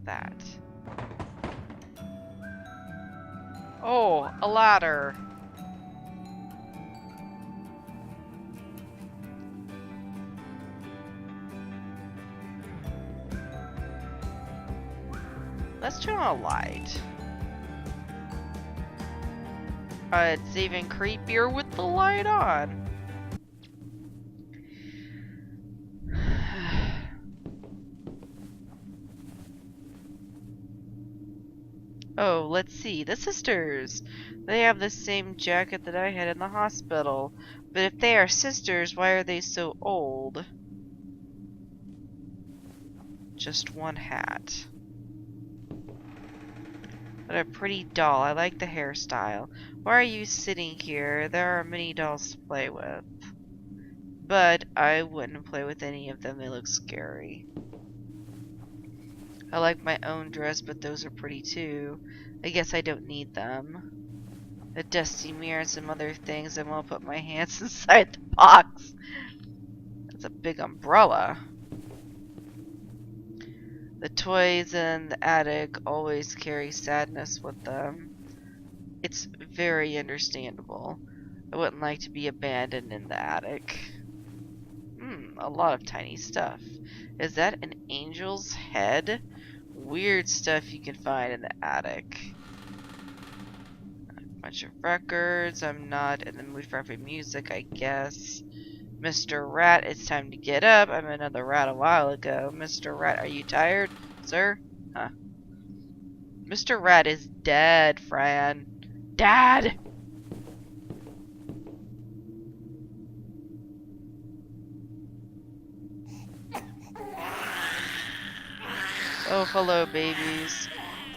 that? Oh, a ladder. Let's turn on a light. It's even creepier with the light on. Oh, let's see. The sisters. They have the same jacket that I had in the hospital. But if they are sisters, why are they so old? Just one hat. What a pretty doll. I like the hairstyle. Why are you sitting here? There are many dolls to play with. But I wouldn't play with any of them. They look scary. I like my own dress, but those are pretty too. I guess I don't need them. A dusty mirror and some other things. I won't put my hands inside the box. That's a big umbrella. The toys in the attic always carry sadness with them. It's very understandable. I wouldn't like to be abandoned in the attic. A lot of tiny stuff. Is that an angel's head? Weird stuff you can find in the attic. A bunch of records. I'm not in the mood for happy music, I guess. Mr. Rat, it's time to get up. I'm another rat a while ago. Mr. Rat, are you tired, sir? Huh. Mr. Rat is dead, Fran. Dad! Oh, hello, babies.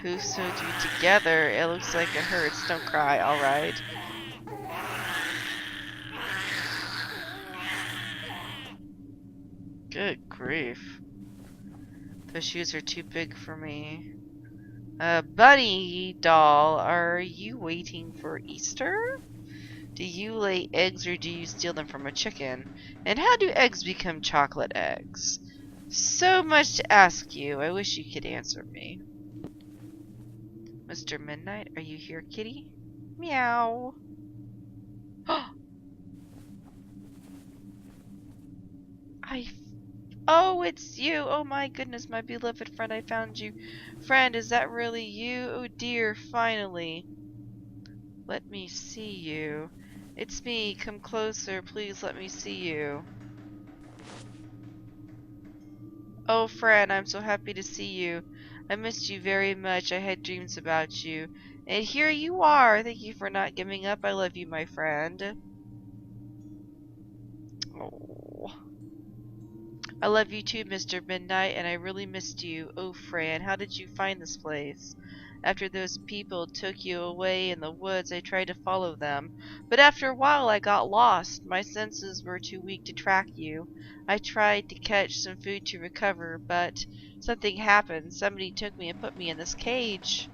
Who sewed you together? It looks like it hurts. Don't cry, alright? Good grief. Those shoes are too big for me. Bunny doll, are you waiting for Easter? Do you lay eggs or do you steal them from a chicken? And how do eggs become chocolate eggs? So much to ask you. I wish you could answer me. Mr. Midnight, are you here, kitty? Meow. Oh, it's you. Oh my goodness, my beloved friend, I found you. Friend, is that really you? Oh dear, finally. Let me see you. It's me. Come closer. Please let me see you. Oh, Fran, I'm so happy to see you. I missed you very much. I had dreams about you. And here you are. Thank you for not giving up. I love you, my friend. Oh. I love you too, Mr. Midnight, and I really missed you. Oh, Fran, how did you find this place? After those people took you away in the woods, I tried to follow them. But after a while, I got lost. My senses were too weak to track you. I tried to catch some food to recover, but something happened. Somebody took me and put me in this cage.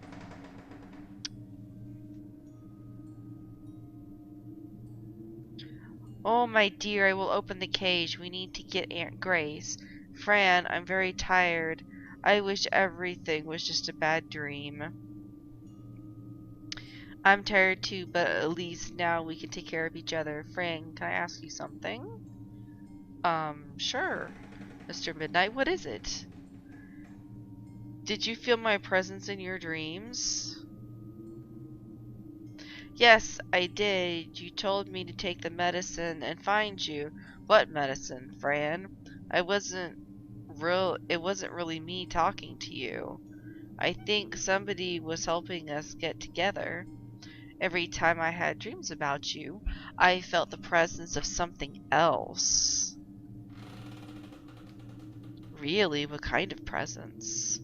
Oh, my dear, I will open the cage. We need to get Aunt Grace. Fran, I'm very tired. I wish everything was just a bad dream. I'm tired too, but at least now we can take care of each other. Fran, can I ask you something? Sure. Mr. Midnight, what is it? Did you feel my presence in your dreams? Yes, I did. You told me to take the medicine and find you. What medicine, Fran? It wasn't really me talking to you. I think somebody was helping us get together. Every time I had dreams about you, I felt the presence of something else. Really? What kind of presence?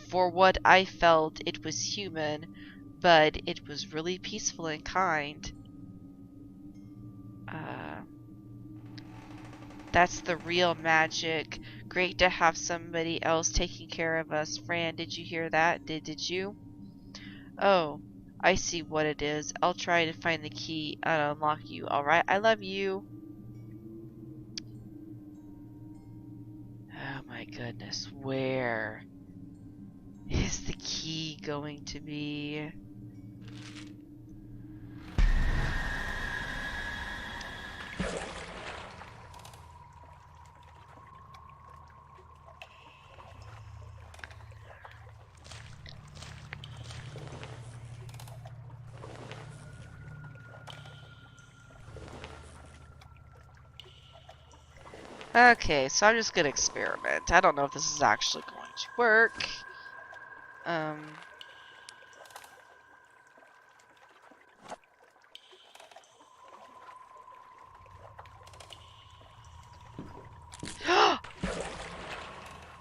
For what I felt, it was human, but it was really peaceful and kind. That's the real magic. Great to have somebody else taking care of us. Fran, did you hear that? Did you? Oh, I see what it is. I'll try to find the key and unlock you, alright? I love you. Oh my goodness, where? is the key going to be? Okay, so I'm just gonna experiment. I don't know if this is actually going to work. Um...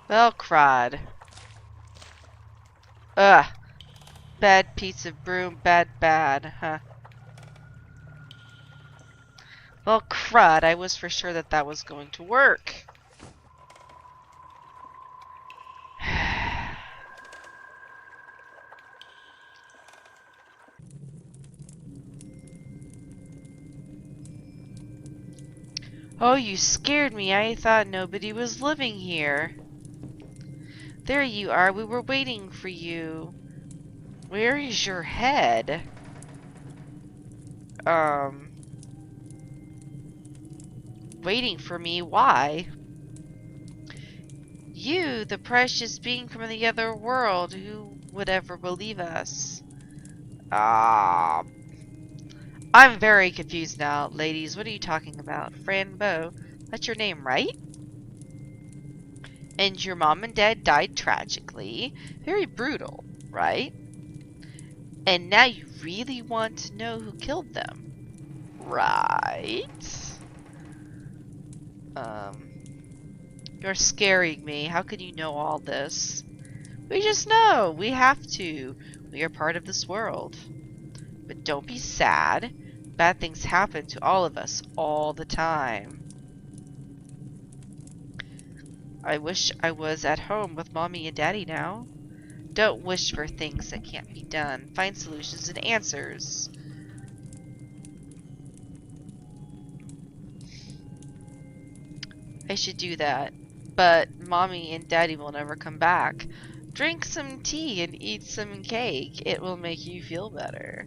Well, crud. Ugh. Bad piece of broom, bad, huh? Well, crud, I was for sure that that was going to work. Oh, you scared me. I thought nobody was living here. There you are. We were waiting for you. Where is your head? Waiting for me? Why? You, the precious being from the other world, who would ever believe us? Ah, I'm very confused now, ladies. What are you talking about? Fran Bow, that's your name, right? And your mom and dad died tragically. Very brutal, right? And now you really want to know who killed them, right? You're scaring me. How can you know all this? We just know. We have to. We are part of this world. But don't be sad. Bad things happen to all of us all the time. I wish I was at home with mommy and daddy now. Don't wish for things that can't be done. Find solutions and answers. I should do that. But mommy and daddy will never come back. Drink some tea and eat some cake. It will make you feel better.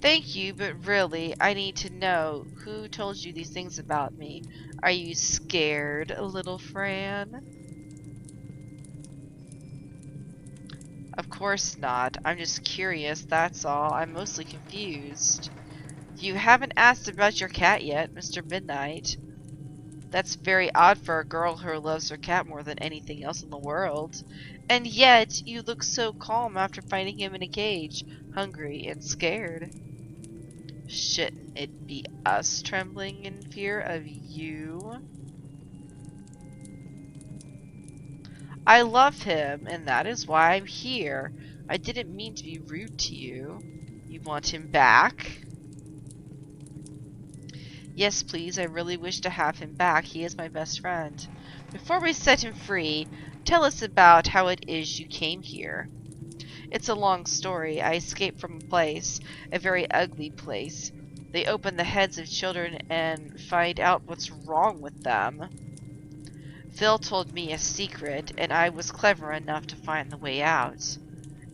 Thank you, but really, I need to know who told you these things about me. Are you scared, little Fran? Of course not. I'm just curious, that's all. I'm mostly confused. You haven't asked about your cat yet, Mr. Midnight. That's very odd for a girl who loves her cat more than anything else in the world. And yet, you look so calm after finding him in a cage, hungry and scared. Shouldn't it be us trembling in fear of you? I love him, and that is why I'm here. I didn't mean to be rude to you. You want him back? Yes, please. I really wish to have him back. He is my best friend. Before we set him free, tell us about how it is you came here. It's a long story. I escaped from a place, a very ugly place. They open the heads of children and find out what's wrong with them. Phil told me a secret, and I was clever enough to find the way out.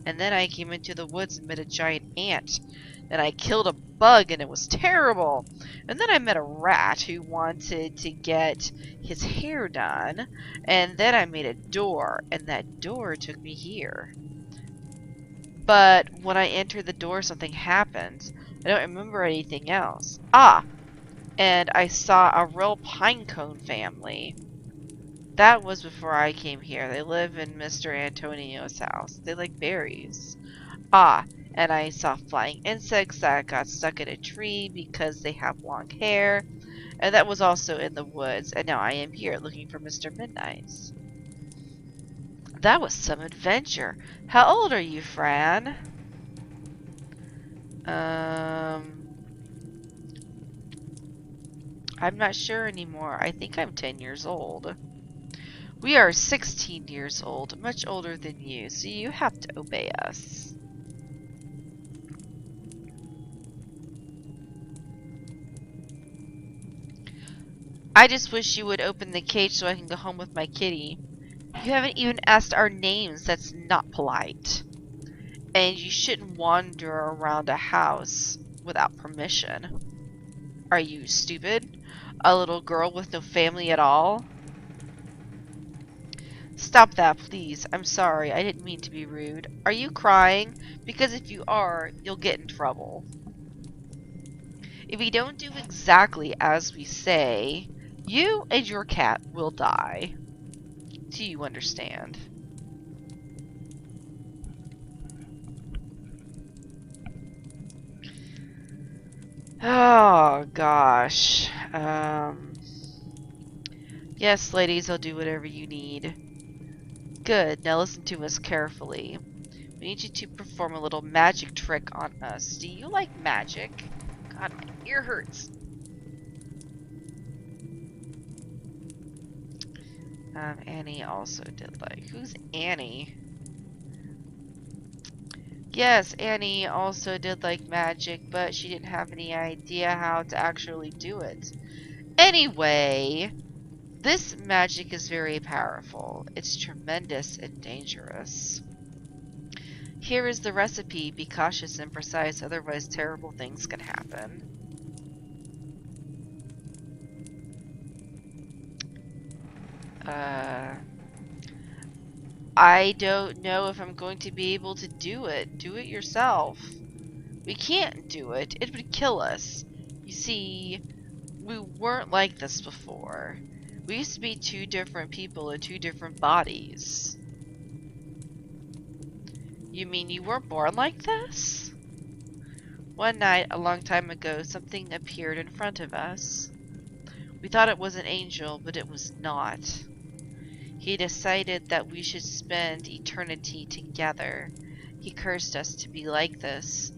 And then I came into the woods and met a giant ant. And I killed a bug, and it was terrible. And then I met a rat who wanted to get his hair done. And then I made a door, and that door took me here. But when I entered the door, something happened. I don't remember anything else. Ah! And I saw a real pinecone family. That was before I came here. They live in Mr. Antonio's house. They like berries. Ah, and I saw flying insects that got stuck in a tree because they have long hair. And that was also in the woods. And now I am here looking for Mr. Midnight. That was some adventure. How old are you, Fran? I'm not sure anymore. I think I'm 10 years old. We are 16 years old, much older than you, so you have to obey us. I just wish you would open the cage so I can go home with my kitty. You haven't even asked our names. That's not polite. And you shouldn't wander around a house without permission. Are you stupid? A little girl with no family at all? Stop that, please. I'm sorry. I didn't mean to be rude. Are you crying? Because if you are, you'll get in trouble. If we don't do exactly as we say, you and your cat will die. Do you understand? Oh, gosh. Yes, ladies, I'll do whatever you need. Good. Now listen to us carefully. We need you to perform a little magic trick on us. Do you like magic? God, my ear hurts. Annie also did like... Who's Annie? Yes, Annie also did like magic, but she didn't have any idea how to actually do it. Anyway, this magic is very powerful. It's tremendous and dangerous. Here is the recipe. Be cautious and precise, otherwise terrible things can happen. I don't know if I'm going to be able to do it. Do it yourself. We can't do it. It would kill us. You see, we weren't like this before. We used to be two different people in two different bodies. You mean you weren't born like this? One night, a long time ago, something appeared in front of us. We thought it was an angel, but it was not. He decided that we should spend eternity together. He cursed us to be like this.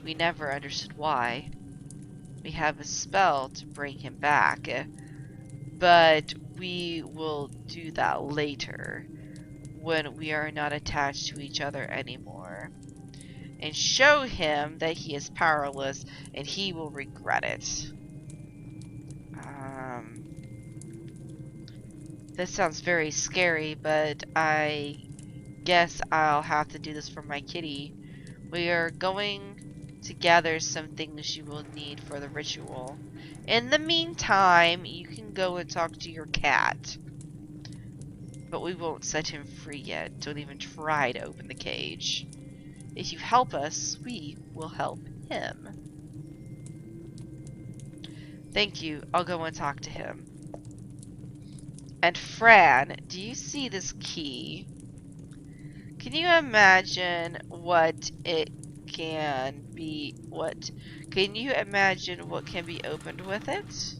We never understood why. We have a spell to bring him back, but we will do that later, when we are not attached to each other anymore, and show him that he is powerless and he will regret it. This sounds very scary, but I guess I'll have to do this for my kitty. We are going to gather some things you will need for the ritual. In the meantime, you can go and talk to your cat. But we won't set him free yet. Don't even try to open the cage. If you help us, we will help him. Thank you. I'll go and talk to him. And Fran, do you see this key? Can you imagine what it can be? Can you imagine what can be opened with it?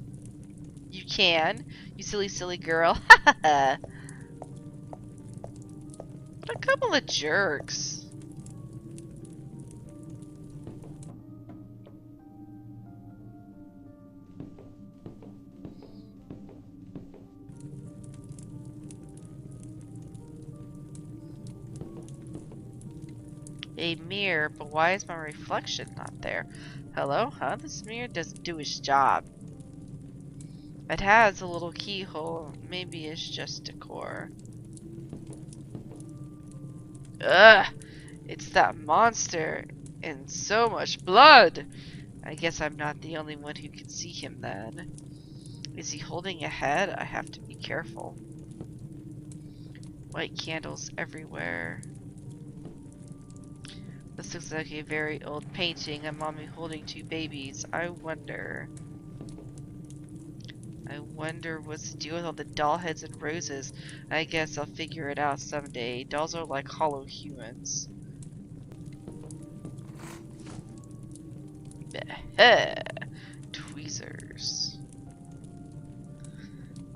You can. You silly, silly girl. What a couple of jerks. A mirror, but why is my reflection not there? Hello? Huh? This mirror doesn't do its job. It has a little keyhole. Maybe it's just decor. Ugh! It's that monster! And so much blood! I guess I'm not the only one who can see him then. Is he holding a head? I have to be careful. White candles everywhere. This looks like a very old painting. A mommy holding two babies. I wonder what's the deal with all the doll heads and roses. I guess I'll figure it out someday. Dolls are like hollow humans. Tweezers.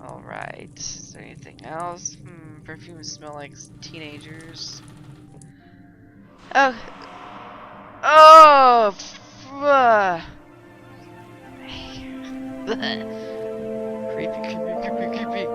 Alright. Is there anything else? Perfumes smell like teenagers. Oh. Oh! Creepy, creepy, creepy, creepy.